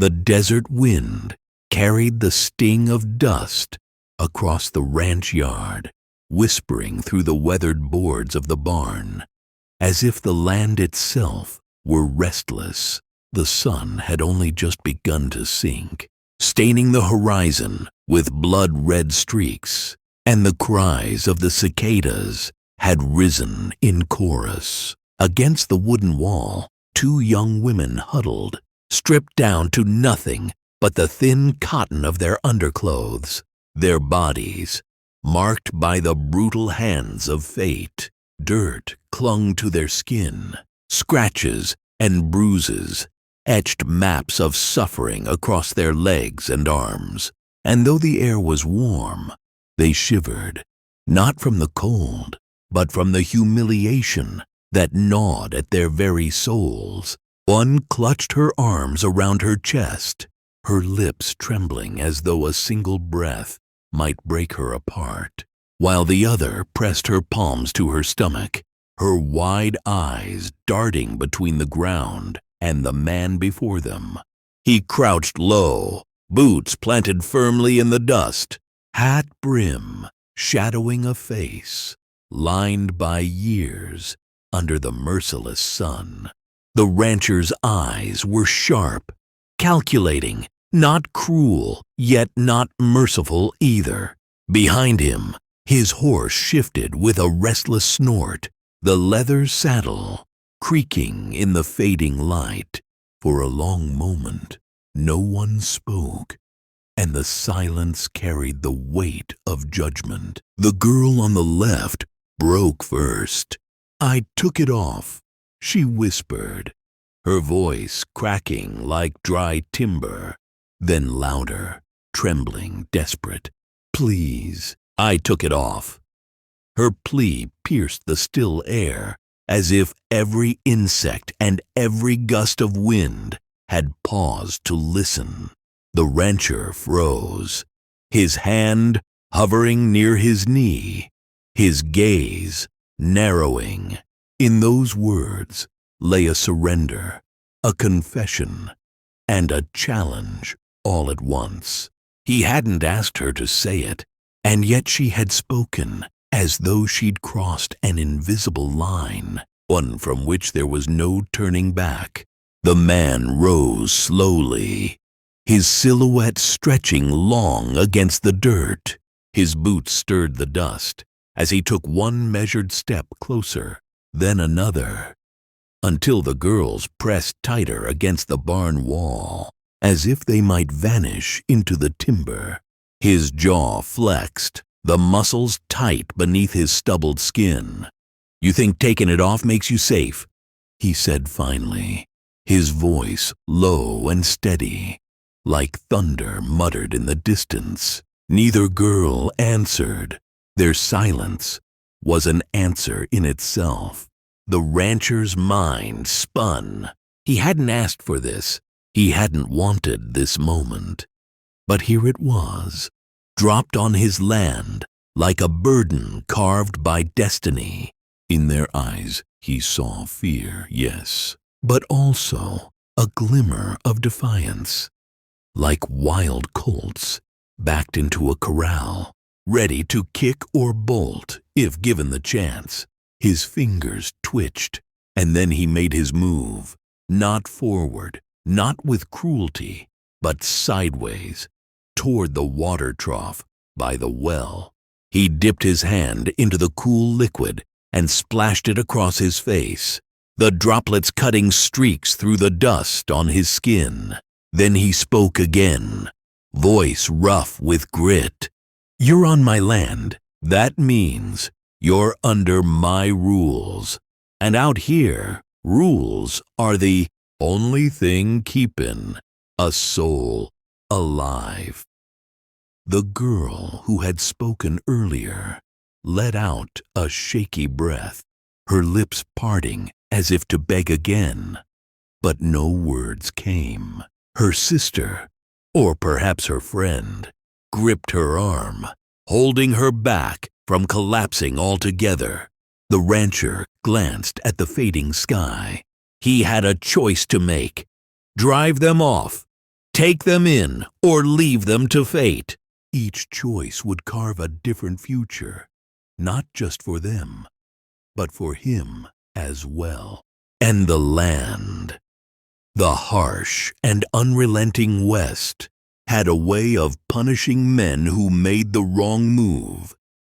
The desert wind carried the sting of dust across the ranch yard, whispering through the weathered boards of the barn, as if the land itself were restless. The sun had only just begun to sink, staining the horizon with blood-red streaks, and the cries of the cicadas had risen in chorus. Against the wooden wall, two young women huddled, stripped down to nothing but the thin cotton of their underclothes, their bodies marked by the brutal hands of fate. Dirt clung to their skin, scratches and bruises etched maps of suffering across their legs and arms, and though the air was warm, they shivered, not from the cold, but from the humiliation that gnawed at their very souls. One clutched her arms around her chest, her lips trembling as though a single breath might break her apart, while the other pressed her palms to her stomach, her wide eyes darting between the ground and the man before them. He crouched low, boots planted firmly in the dust, hat brim shadowing a face lined by years under the merciless sun. The rancher's eyes were sharp, calculating, not cruel, yet not merciful either. Behind him, his horse shifted with a restless snort, the leather saddle creaking in the fading light. For a long moment, no one spoke, and the silence carried the weight of judgment. The girl on the left broke first. "I took it off," she whispered, her voice cracking like dry timber, then louder, trembling, desperate. "Please." "I took it off." Her plea pierced the still air, as if every insect and every gust of wind had paused to listen. The rancher froze, his hand hovering near his knee, his gaze narrowing. In those words lay a surrender, a confession, and a challenge all at once. He hadn't asked her to say it, and yet she had spoken as though she'd crossed an invisible line, one from which there was no turning back. The man rose slowly, his silhouette stretching long against the dirt. His boots stirred the dust as he took one measured step closer, then another, until the girls pressed tighter against the barn wall, as if they might vanish into the timber. His jaw flexed, the muscles tight beneath his stubbled skin. "You think taking it off makes you safe?" he said finally, his voice low and steady, like thunder muttered in the distance. Neither girl answered. Their silence was an answer in itself. The rancher's mind spun. He hadn't asked for this. He hadn't wanted this moment. But here it was, dropped on his land like a burden carved by destiny. In their eyes he saw fear, yes, but also a glimmer of defiance. Like wild colts backed into a corral, ready to kick or bolt if given the chance. His fingers twitched, and then he made his move, not forward, not with cruelty, but sideways, toward the water trough by the well. He dipped his hand into the cool liquid and splashed it across his face, the droplets cutting streaks through the dust on his skin. Then he spoke again, voice rough with grit. "You're on my land. That means you're under my rules. And out here, rules are the only thing keepin' a soul alive." The girl who had spoken earlier let out a shaky breath, her lips parting as if to beg again. But no words came. Her sister, or perhaps her friend, gripped her arm, holding her back from collapsing altogether. The rancher glanced at the fading sky. He had a choice to make: drive them off Take them in or leave them to fate. Each choice would carve a different future, not just for them, but for him as well. And the land, the harsh and unrelenting West, had a way of punishing men who made the wrong move